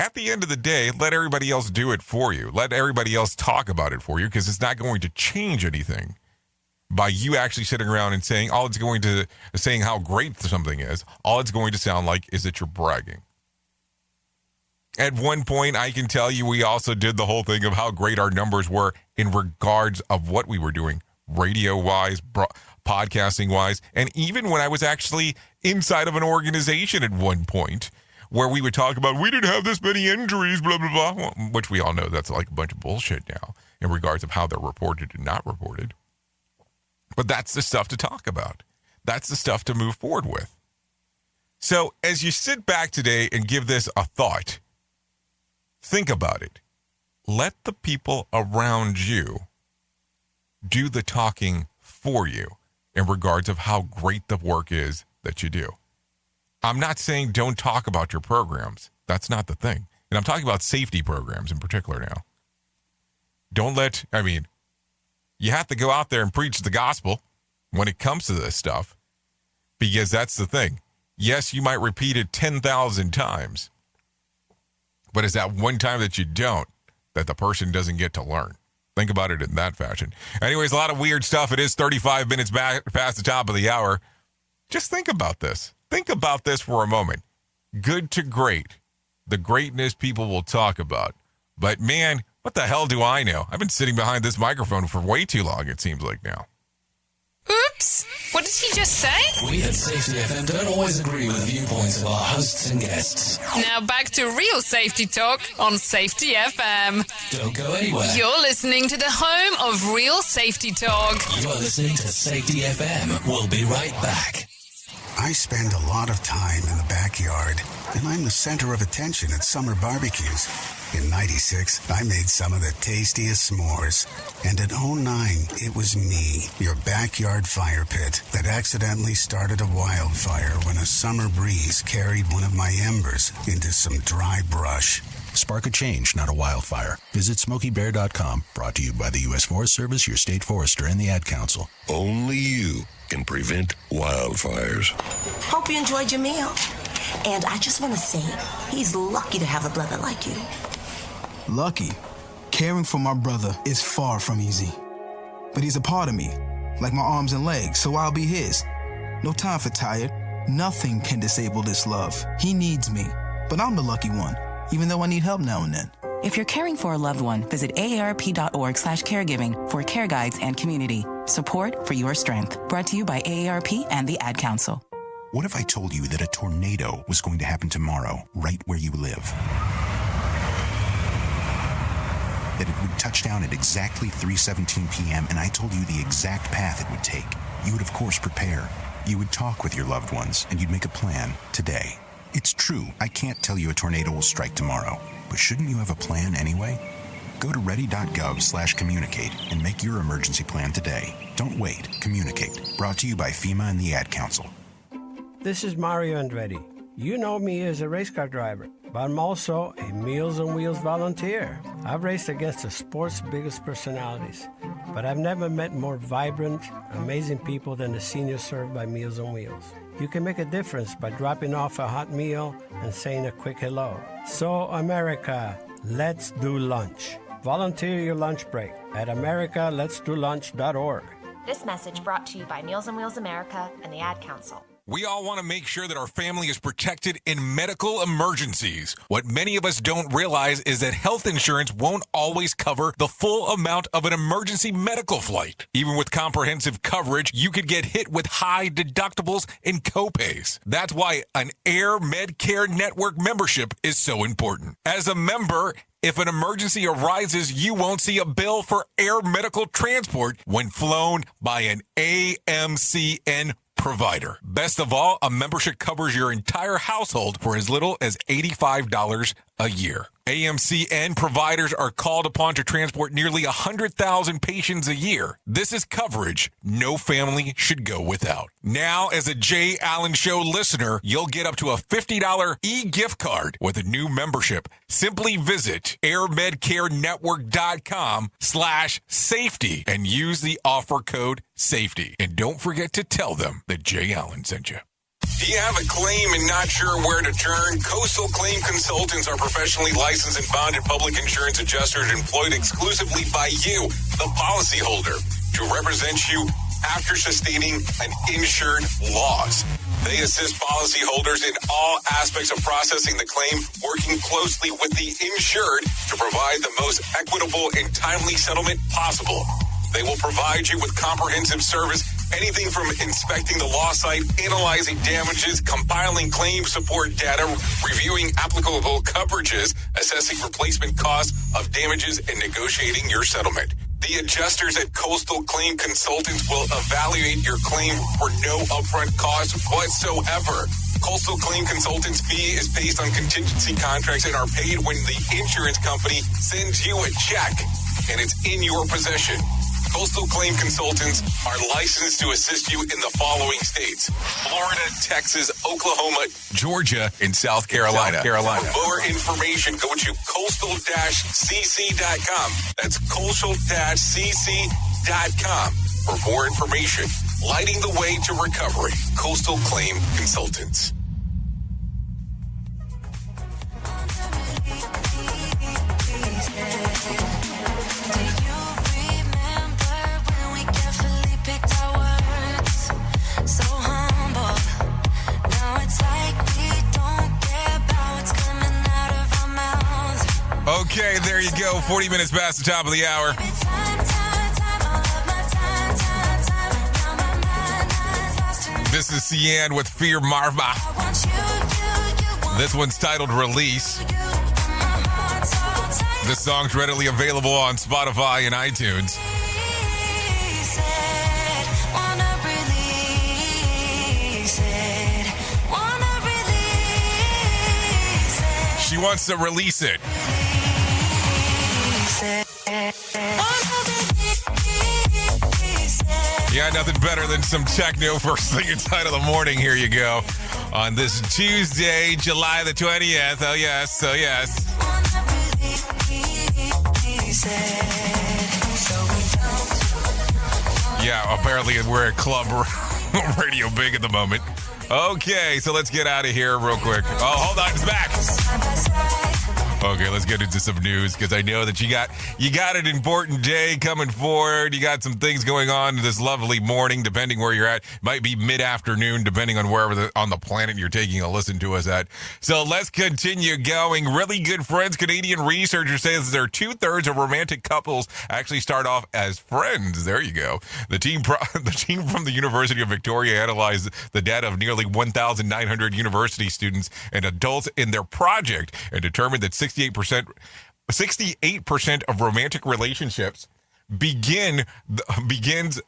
At the end of the day, let everybody else do it for you. Let everybody else talk about it for you, because it's not going to change anything by you actually sitting around and saying saying how great something is. All it's going to sound like is that you're bragging. At one point, I can tell you, we also did the whole thing of how great our numbers were in regards of what we were doing, radio-wise, podcasting-wise, and even when I was actually inside of an organization at one point, where we would talk about, we didn't have this many injuries, blah, blah, blah, which we all know that's like a bunch of bullshit now in regards of how they're reported and not reported. But that's the stuff to talk about. That's the stuff to move forward with. So as you sit back today and give this a thought, think about it. Let the people around you do the talking for you in regards of how great the work is that you do. I'm not saying don't talk about your programs. That's not the thing. And I'm talking about safety programs in particular now. You have to go out there and preach the gospel when it comes to this stuff, because that's the thing. Yes, you might repeat it 10,000 times, but it's that one time that you don't, that the person doesn't get to learn. Think about it in that fashion. Anyways, a lot of weird stuff. It is 35 minutes past the top of the hour. Just think about this. Think about this for a moment. Good to great. The greatness people will talk about. But man, what the hell do I know? I've been sitting behind this microphone for way too long, it seems like now. Oops. What did he just say? We at Safety FM don't always agree with the viewpoints of our hosts and guests. Now back to real safety talk on Safety FM. Don't go anywhere. You're listening to the home of real safety talk. You are listening to Safety FM. We'll be right back. I spend a lot of time in the backyard, and I'm the center of attention at summer barbecues. In '96, I made some of the tastiest s'mores. And in '09, it was me, your backyard fire pit, that accidentally started a wildfire when a summer breeze carried one of my embers into some dry brush. Spark a change, not a wildfire. Visit SmokeyBear.com. Brought to you by the U.S. Forest Service, your state forester, and the Ad Council. Only you can prevent wildfires. Hope you enjoyed your meal. And I just want to say, he's lucky to have a brother like you. Lucky? Caring for my brother is far from easy. But he's a part of me, like my arms and legs, so I'll be his. No time for tired. Nothing can disable this love. He needs me, but I'm the lucky one, even though I need help now and then. If you're caring for a loved one, visit aarp.org/caregiving for care guides and community. Support for your strength. Brought to you by AARP and the Ad Council. What if I told you that a tornado was going to happen tomorrow, right where you live? That it would touch down at exactly 3:17 p.m., and I told you the exact path it would take. You would, of course, prepare. You would talk with your loved ones, and you'd make a plan today. It's true, I can't tell you a tornado will strike tomorrow, but shouldn't you have a plan anyway? Go to ready.gov/communicate and make your emergency plan today. Don't wait. Communicate. Brought to you by FEMA and the Ad Council. This is Mario Andretti. You know me as a race car driver, but I'm also a Meals on Wheels volunteer. I've raced against the sport's biggest personalities, but I've never met more vibrant, amazing people than the seniors served by Meals on Wheels. You can make a difference by dropping off a hot meal and saying a quick hello. So, America, let's do lunch. Volunteer your lunch break at americaletsdolunch.org. This message brought to you by Meals on Wheels America and the Ad Council. We all want to make sure that our family is protected in medical emergencies. What many of us don't realize is that health insurance won't always cover the full amount of an emergency medical flight. Even with comprehensive coverage, you could get hit with high deductibles and copays. That's why an Air Medcare Network membership is so important. As a member, if an emergency arises, you won't see a bill for air medical transport when flown by an AMCN provider. Best of all, a membership covers your entire household for as little as $85 a year. AMCN providers are called upon to transport nearly 100,000 patients a year. This is coverage no family should go without. Now, as a Jay Allen Show listener, you'll get up to a $50 e-gift card with a new membership. Simply visit airmedcarenetwork.com/safety and use the offer code SAFETY. And don't forget to tell them that Jay Allen sent you. Do you have a claim and not sure where to turn? Coastal Claim Consultants are professionally licensed and bonded public insurance adjusters employed exclusively by you, the policyholder, to represent you after sustaining an insured loss. They assist policyholders in all aspects of processing the claim, working closely with the insured to provide the most equitable and timely settlement possible. They will provide you with comprehensive service, anything from inspecting the loss site, analyzing damages, compiling claim support data, reviewing applicable coverages, assessing replacement costs of damages, and negotiating your settlement. The adjusters at Coastal Claim Consultants will evaluate your claim for no upfront cost whatsoever. Coastal Claim Consultants' fee is based on contingency contracts and are paid when the insurance company sends you a check and it's in your possession. Coastal Claim Consultants are licensed to assist you in the following states: Florida, Texas, Oklahoma, Georgia, and South Carolina. For more information, go to coastal-cc.com. That's coastal-cc.com. For more information, lighting the way to recovery. Coastal Claim Consultants. Okay, there you go. 40 minutes past the top of the hour. This is Cian with Fear Marva. This one's titled Release. This song's readily available on Spotify and iTunes. She wants to release it. Yeah, nothing better than some techno first thing inside of the morning. Here you go. On this Tuesday, July the 20th. Oh, yes. Oh, yes. Yeah, apparently we're at Club Radio Big at the moment. Okay, so let's get out of here real quick. Oh, hold on, it's back. Okay, let's get into some news because I know that you got an important day coming forward. You got some things going on this lovely morning, depending where you're at. Might be mid-afternoon, depending on wherever on the planet you're taking a listen to us at. So let's continue going. Really good friends. Canadian researchers say that 2/3 of romantic couples actually start off as friends. There you go. The team from the University of Victoria analyzed the data of nearly 1,900 university students and adults in their project and determined that 68% of romantic relationships begins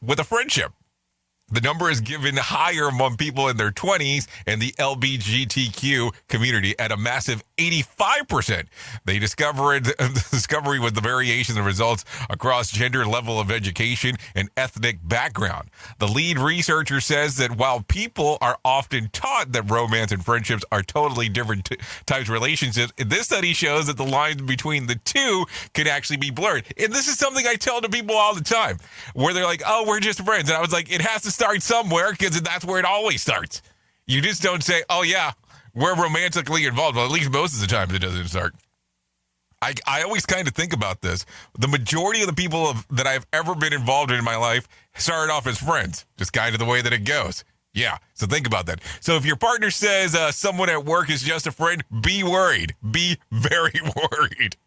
with a friendship. The number is given higher among people in their 20s and the LGBTQ community at a massive 85%. The discovery was the variation of results across gender, level of education, and ethnic background. The lead researcher says that while people are often taught that romance and friendships are totally different types of relationships, this study shows that the lines between the two could actually be blurred. And this is something I tell to people all the time, where they're like, oh, we're just friends. And I was like, it has to start somewhere because that's where it always starts. You just don't say, oh, yeah, we're romantically involved. Well, at least most of the time it doesn't start. I always kind of think about this. The majority of the people that I've ever been involved in my life started off as friends, just kind of the way that it goes. Yeah, so think about that. So if your partner says someone at work is just a friend, be worried. Be very worried.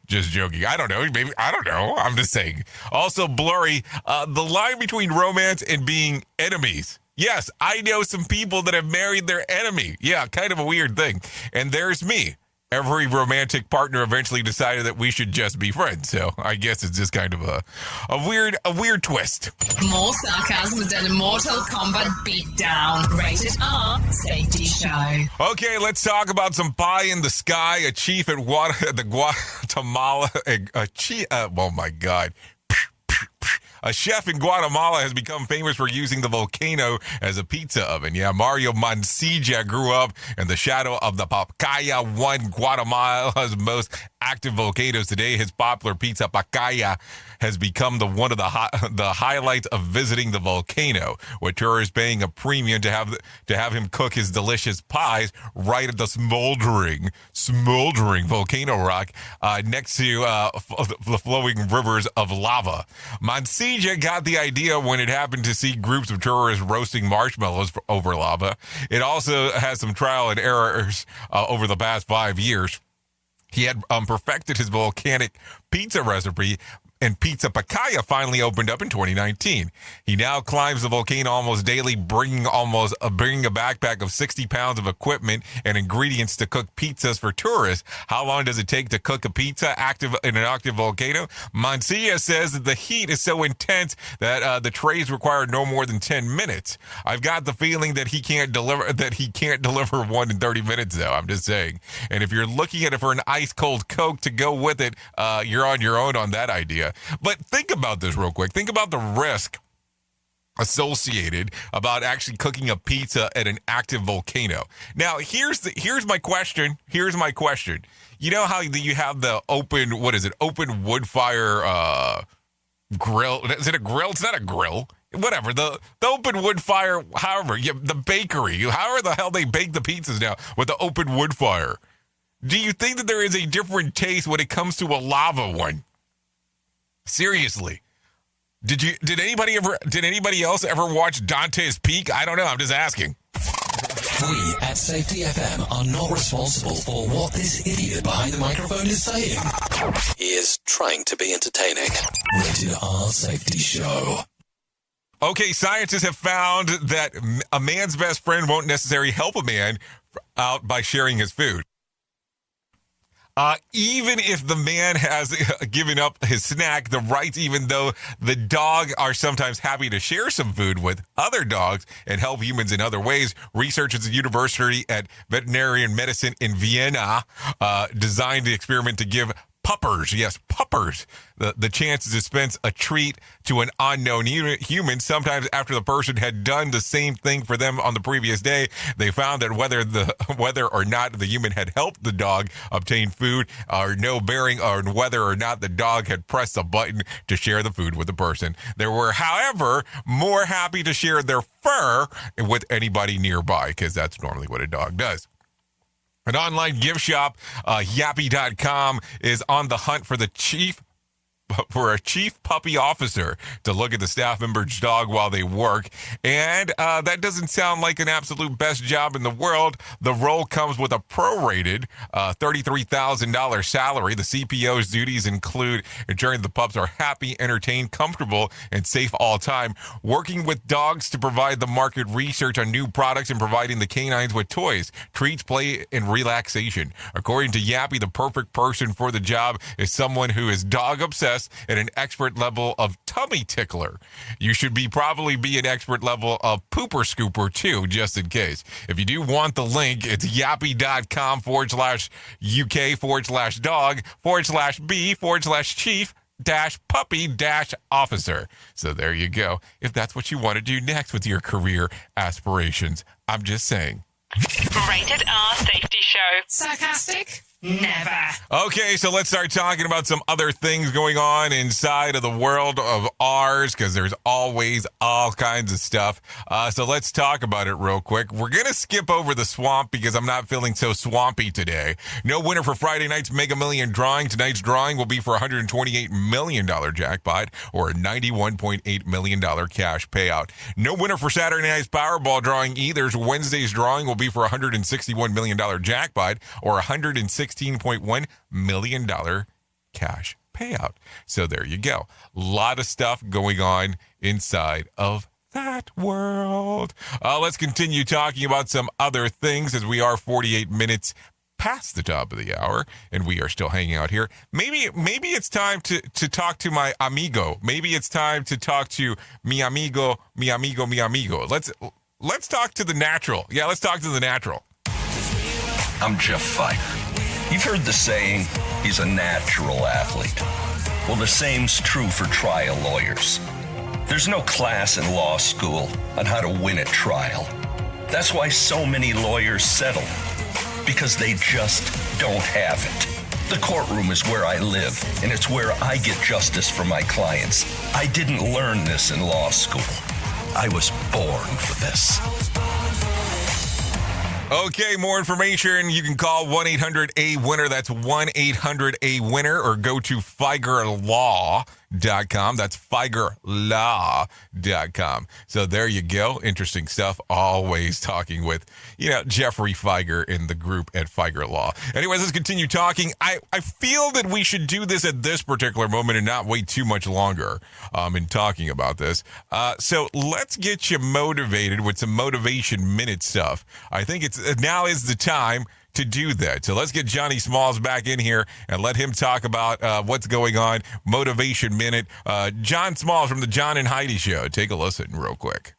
Just joking. I don't know. Maybe, I don't know. I'm just saying. Also blurry, the line between romance and being enemies. Yes, I know some people that have married their enemy. Yeah, kind of a weird thing. And there's me. Every romantic partner eventually decided that we should just be friends. So I guess it's just kind of a weird twist. More sarcasm than a Mortal Kombat beatdown. Rated R Safety Show. Okay, let's talk about some pie in the sky. A chief at Guatemala. Oh my God. A chef in Guatemala has become famous for using the volcano as a pizza oven. Yeah, Mario Mancilla grew up in the shadow of the Pacaya, one Guatemala's most active volcanoes. Today, his popular pizza Pacaya has become one of the highlights of visiting the volcano, with tourists paying a premium to have him cook his delicious pies right at the smoldering volcano rock next to the flowing rivers of lava. Mancilla got the idea when it happened to see groups of tourists roasting marshmallows over lava. It also has some trial and errors over the past 5 years. He had perfected his volcanic pizza recipe, and Pizza Pacaya finally opened up in 2019. He now climbs the volcano almost daily, bringing a backpack of 60 pounds of equipment and ingredients to cook pizzas for tourists. How long does it take to cook a pizza in an active volcano? Mancilla says that the heat is so intense that the trays require no more than 10 minutes. I've got the feeling that he can't deliver one in 30 minutes, though. I'm just saying. And if you're looking at it for an ice cold Coke to go with it, you're on your own on that idea. But think about this real quick. Think about the risk associated about actually cooking a pizza at an active volcano. Now, here's my question. You know how you have the open wood fire grill? Is it a grill? It's not a grill. Whatever, the open wood fire, however, the bakery, however the hell they bake the pizzas now with the open wood fire. Do you think that there is a different taste when it comes to a lava one? Seriously. Did anybody else ever watch Dante's Peak? I don't know. I'm just asking. We at Safety FM are not responsible for what this idiot behind the microphone is saying. He is trying to be entertaining. Rated R Safety Show. Okay, scientists have found that a man's best friend won't necessarily help a man out by sharing his food. Even if the man has given up his snack, the rights, even though the dog are sometimes happy to share some food with other dogs and help humans in other ways. Researchers at the University at Veterinarian Medicine in Vienna designed the experiment to give puppers, yes, puppers, the chance to dispense a treat to an unknown human. Sometimes after the person had done the same thing for them on the previous day, they found that whether or not the human had helped the dog obtain food or no bearing on whether or not the dog had pressed a button to share the food with the person. They were, however, more happy to share their fur with anybody nearby, because that's normally what a dog does. An online gift shop, Yappy.com, is on the hunt for a chief puppy officer to look at the staff member's dog while they work. And that doesn't sound like an absolute best job in the world. The role comes with a prorated $33,000 salary. The CPO's duties include ensuring the pups are happy, entertained, comfortable, and safe all time, working with dogs to provide the market research on new products, and providing the canines with toys, treats, play, and relaxation. According to Yappy, the perfect person for the job is someone who is dog obsessed and an expert level of tummy tickler. You should probably be an expert level of pooper scooper too, just in case. If you do want the link, it's yappy.com/UK/dog/B/chief-puppy-officer. So there you go. If that's what you want to do next with your career aspirations, I'm just saying. Rated R Safety Show. Sarcastic? Never. Okay, so let's start talking about some other things going on inside of the world of ours, because there's always all kinds of stuff. So let's talk about it real quick. We're going to skip over the swamp because I'm not feeling so swampy today. No winner for Friday night's Mega Million drawing. Tonight's drawing will be for a $128 million jackpot or a $91.8 million cash payout. No winner for Saturday night's Powerball drawing either. Wednesday's drawing will be for a $161 million jackpot or a $116.1 million cash payout. So there you go. A lot of stuff going on inside of that world. Let's continue talking about some other things as we are 48 minutes past the top of the hour and we are still hanging out here. Maybe it's time to talk to my amigo. Maybe it's time to talk to mi amigo. Let's talk to the natural. Yeah, let's talk to the natural. I'm Jeff Fiker. You've heard the saying, he's a natural athlete. Well, the same's true for trial lawyers. There's no class in law school on how to win at trial. That's why so many lawyers settle, because they just don't have it. The courtroom is where I live, and it's where I get justice for my clients. I didn't learn this in law school. I was born for this. Okay, more information. You can call 1-800-A-WINNER. That's 1-800-A-WINNER, or go to FigerLaw.com. That's FigerLaw.com. So there you go. Interesting stuff. Always talking with, Jeffrey Figer in the group at Figer Law. Anyways, let's continue talking. I feel that we should do this at this particular moment and not wait too much longer in talking about this. So let's get you motivated with some Motivation Minute stuff. I think now is the time to do that. So let's get Johnny Smalls back in here and let him talk about what's going on. Motivation Minute. John Smalls from the John and Heidi Show. Take a listen real quick.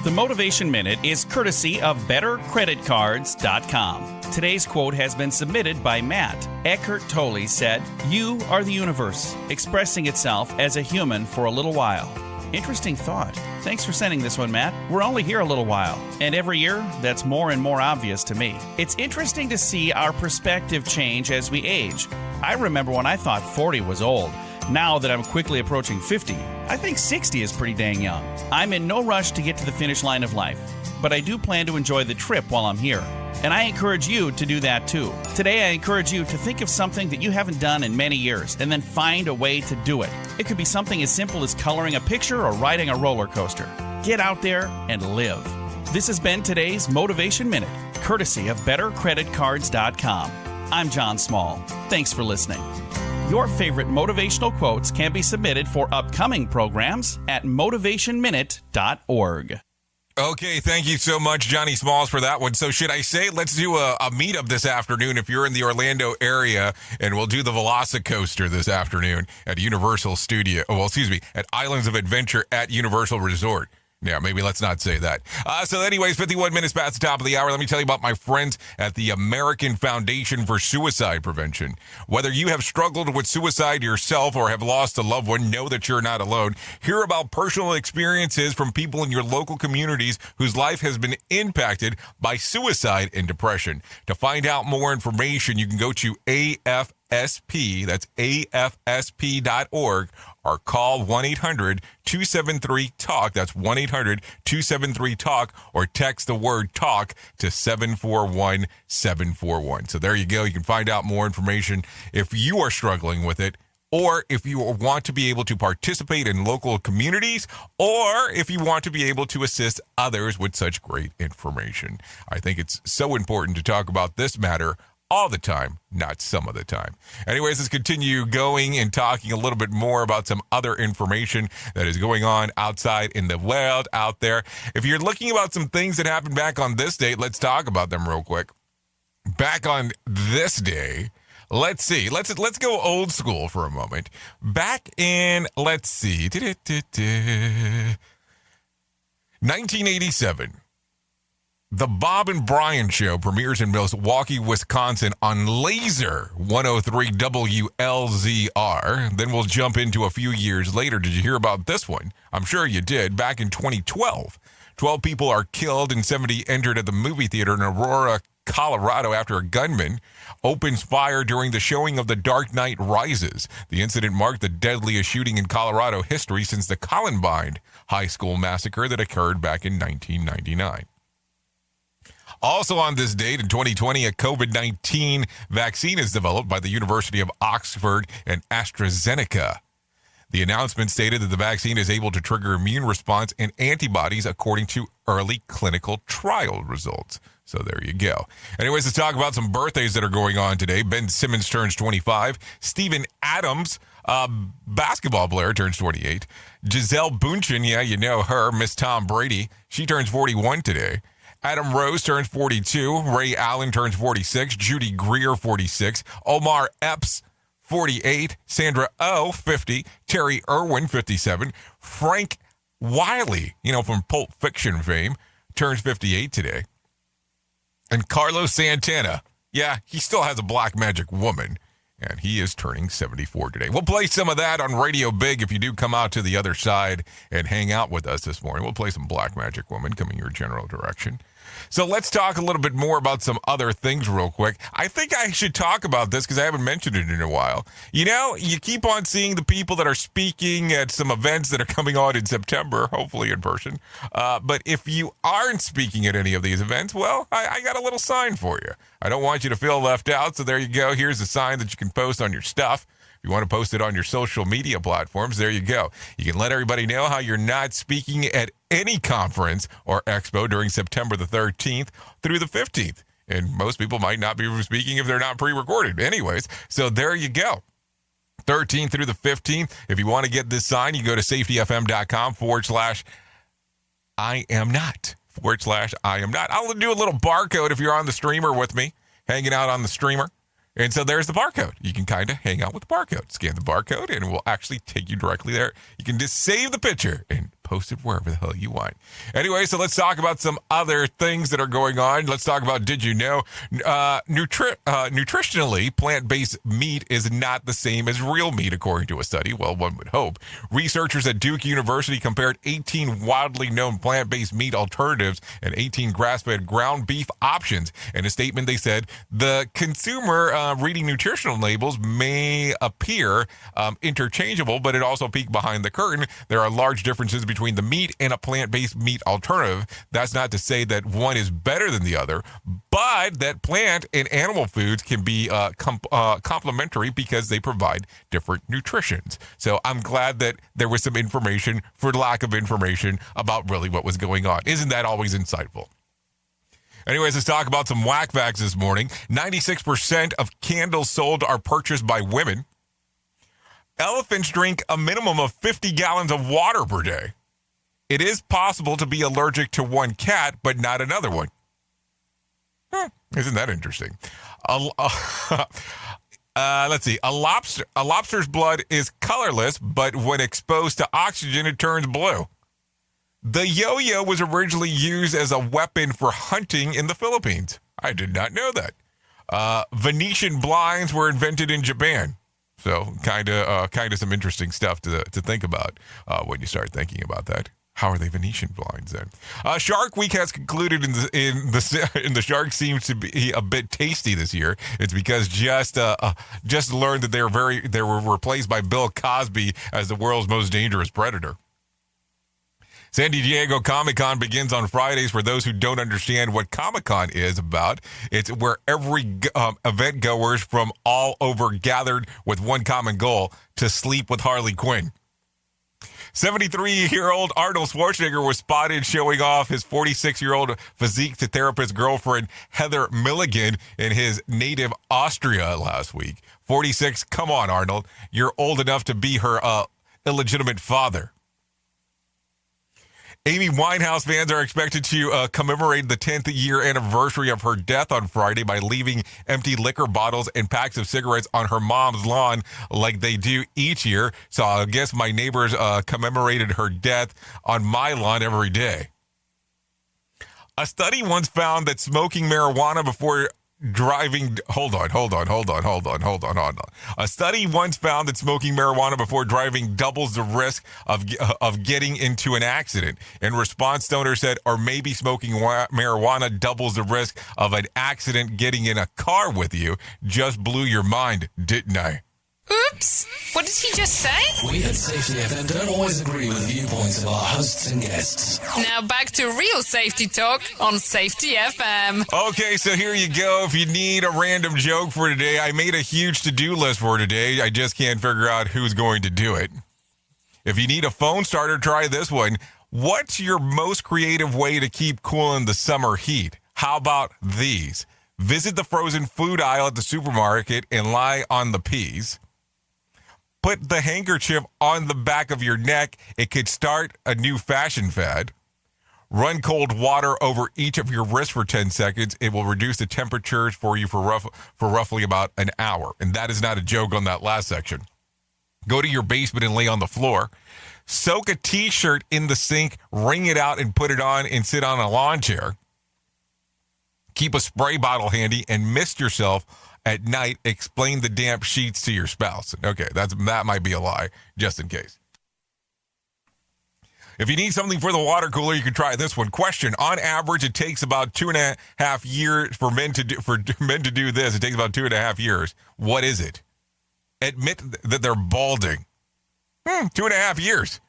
The Motivation Minute is courtesy of BetterCreditCards.com. Today's quote has been submitted by Matt. Eckhart Tolle said, "You are the universe, expressing itself as a human for a little while." Interesting thought. Thanks for sending this one, Matt. We're only here a little while, and every year, that's more and more obvious to me. It's interesting to see our perspective change as we age. I remember when I thought 40 was old. Now that I'm quickly approaching 50, I think 60 is pretty dang young. I'm in no rush to get to the finish line of life, but I do plan to enjoy the trip while I'm here. And I encourage you to do that too. Today, I encourage you to think of something that you haven't done in many years and then find a way to do it. It could be something as simple as coloring a picture or riding a roller coaster. Get out there and live. This has been today's Motivation Minute, courtesy of BetterCreditCards.com. I'm John Small. Thanks for listening. Your favorite motivational quotes can be submitted for upcoming programs at motivationminute.org. Okay, thank you so much, Johnny Smalls, for that one. So should I say let's do a meetup this afternoon if you're in the Orlando area, and we'll do the Velocicoaster this afternoon at Universal Studio. Oh, well, excuse me, at Islands of Adventure at Universal Resort. Yeah, maybe let's not say that. So anyways, 51 minutes past the top of the hour. Let me tell you about my friends at the American Foundation for Suicide Prevention. Whether you have struggled with suicide yourself or have lost a loved one, know that you're not alone. Hear about personal experiences from people in your local communities whose life has been impacted by suicide and depression. To find out more information, you can go to AFSP, that's AFSP.org, or call 1-800-273-TALK. That's 1-800-273-TALK, or text the word TALK to 741-741. So there you go. You can find out more information if you are struggling with it, or if you want to be able to participate in local communities, or if you want to be able to assist others with such great information. I think it's so important to talk about this matter all the time, not some of the time. Anyways, let's continue going and talking a little bit more about some other information that is going on outside in the world out there. If you're looking about some things that happened back on this date, let's talk about them real quick. Back on this day, let's see. Let's go old school for a moment. Back in, 1987. The Bob and Brian Show premieres in Milwaukee, Wisconsin on Laser 103 WLZR. Then we'll jump into a few years later. Did you hear about this one? I'm sure you did. Back in 2012, 12 people are killed and 70 entered at the movie theater in Aurora, Colorado after a gunman opens fire during the showing of The Dark Knight Rises. The incident marked the deadliest shooting in Colorado history since the Columbine High School massacre that occurred back in 1999. Also on this date in 2020, a COVID-19 vaccine is developed by the University of Oxford and AstraZeneca. The announcement stated that the vaccine is able to trigger immune response and antibodies according to early clinical trial results. So there you go. Anyways, let's talk about some birthdays that are going on today. Ben Simmons turns 25. Steven Adams, basketball player, turns 28. Giselle Bündchen, yeah, you know her. Miss Tom Brady, she turns 41 today. Adam Rose turns 42. Ray Allen turns 46. Judy Greer, 46. Omar Epps, 48. Sandra Oh, 50. Terry Irwin, 57. Frank Wiley, from Pulp Fiction fame, turns 58 today. And Carlos Santana, yeah, he still has a black magic woman, and he is turning 74 today. We'll play some of that on Radio Big if you do come out to the other side and hang out with us this morning. We'll play some Black Magic Woman coming your general direction. So let's talk a little bit more about some other things real quick. I think I should talk about this because I haven't mentioned it in a while. You keep on seeing the people that are speaking at some events that are coming on in September, hopefully in person. But if you aren't speaking at any of these events, well, I got a little sign for you. I don't want you to feel left out, so there you go. Here's a sign that you can post on your stuff. If you want to post it on your social media platforms, there you go. You can let everybody know how you're not speaking at any conference or expo during September the 13th through the 15th. And most people might not be speaking if they're not pre-recorded. Anyways, so there you go. 13th through the 15th. If you want to get this sign, you go to safetyfm.com/I am not. /I am not. I'll do a little barcode if you're on the streamer with me, hanging out on the streamer. And so there's the barcode. You can kind of hang out with the barcode. Scan the barcode, and it will actually take you directly there. You can just save the picture and post it wherever the hell you want. Anyway, so let's talk about some other things that are going on. Let's talk about, did you know, nutritionally, plant-based meat is not the same as real meat, according to a study. Well, one would hope. Researchers at Duke University compared 18 widely known plant-based meat alternatives and 18 grass-fed ground beef options. In a statement, they said, the consumer reading nutritional labels may appear interchangeable, but it also peek behind the curtain. There are large differences between the meat and a plant-based meat alternative. That's not to say that one is better than the other, but that plant and animal foods can be complementary because they provide different nutritions. So I'm glad that there was some information for lack of information about really what was going on. Isn't that always insightful? Anyways, let's talk about some whack facts this morning. 96% of candles sold are purchased by women. Elephants drink a minimum of 50 gallons of water per day. It is possible to be allergic to one cat, but not another one. Isn't that interesting? Let's see. A lobster's blood is colorless, but when exposed to oxygen, it turns blue. The yo-yo was originally used as a weapon for hunting in the Philippines. I did not know that. Venetian blinds were invented in Japan. So kind of some interesting stuff to think about when you start thinking about that. How are they Venetian blinds then? Shark Week has concluded, and the shark seems to be a bit tasty this year. It's because just learned that they were replaced by Bill Cosby as the world's most dangerous predator. San Diego Comic-Con begins on Fridays. For those who don't understand what Comic-Con is about, it's where every event goers from all over gathered with one common goal: to sleep with Harley Quinn. 73-year-old Arnold Schwarzenegger was spotted showing off his 46-year-old physique to therapist girlfriend Heather Milligan in his native Austria last week. 46, come on, Arnold. You're old enough to be her illegitimate father. Amy Winehouse fans are expected to commemorate the 10th year anniversary of her death on Friday by leaving empty liquor bottles and packs of cigarettes on her mom's lawn like they do each year. So I guess my neighbors commemorated her death on my lawn every day. A study once found that smoking marijuana before driving... Hold on. A study once found that smoking marijuana before driving doubles the risk of getting into an accident. In response, Stoner said, or maybe smoking marijuana doubles the risk of an accident getting in a car with you. Just blew your mind, didn't I? Oops! What did he just say? We at Safety FM don't always agree with the viewpoints of our hosts and guests. Now back to real safety talk on Safety FM. Okay, so here you go. If you need a random joke for today, I made a huge to-do list for today. I just can't figure out who's going to do it. If you need a phone starter, try this one. What's your most creative way to keep cool in the summer heat? How about these? Visit the frozen food aisle at the supermarket and lie on the peas. Put the handkerchief on the back of your neck. It could start a new fashion fad. Run cold water over each of your wrists for 10 seconds. It will reduce the temperatures for you for roughly about an hour. And that is not a joke on that last section. Go to your basement and lay on the floor. Soak a T-shirt in the sink, wring it out and put it on and sit on a lawn chair. Keep a spray bottle handy and mist yourself at night. Explain the damp sheets to your spouse. Okay, that might be a lie, just in case. If you need something for the water cooler, you can try this one. Question: on average, it takes about 2.5 years for men to do this. It takes about 2.5 years. What is it? Admit that they're balding. 2.5 years.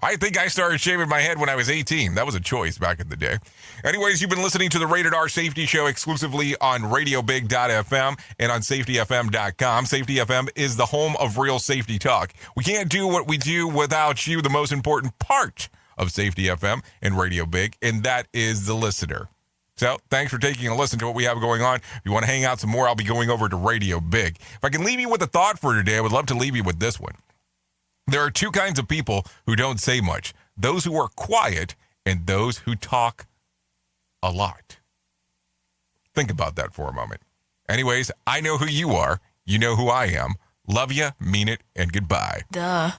I think I started shaving my head when I was 18. That was a choice back in the day. Anyways, you've been listening to the Rated R Safety Show exclusively on RadioBig.fm and on SafetyFM.com. Safety FM is the home of real safety talk. We can't do what we do without you, the most important part of Safety FM and Radio Big, and that is the listener. So thanks for taking a listen to what we have going on. If you want to hang out some more, I'll be going over to Radio Big. If I can leave you with a thought for today, I would love to leave you with this one. There are two kinds of people who don't say much: those who are quiet and those who talk a lot. Think about that for a moment. Anyways, I know who you are. You know who I am. Love you, mean it, and goodbye. Duh.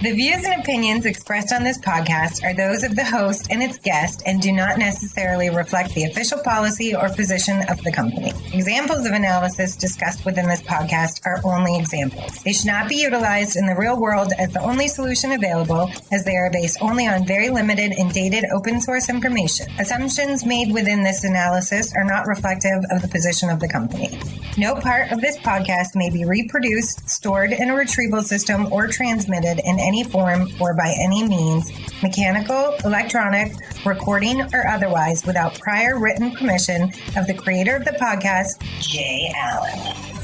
The views and opinions expressed on this podcast are those of the host and its guest and do not necessarily reflect the official policy or position of the company. Examples of analysis discussed within this podcast are only examples. They should not be utilized in the real world as the only solution available, as they are based only on very limited and dated open source information. Assumptions made within this analysis are not reflective of the position of the company. No part of this podcast may be reproduced, stored in a retrieval system, or transmitted in any form or by any means, mechanical, electronic, recording, or otherwise, without prior written permission of the creator of the podcast, Jay Allen.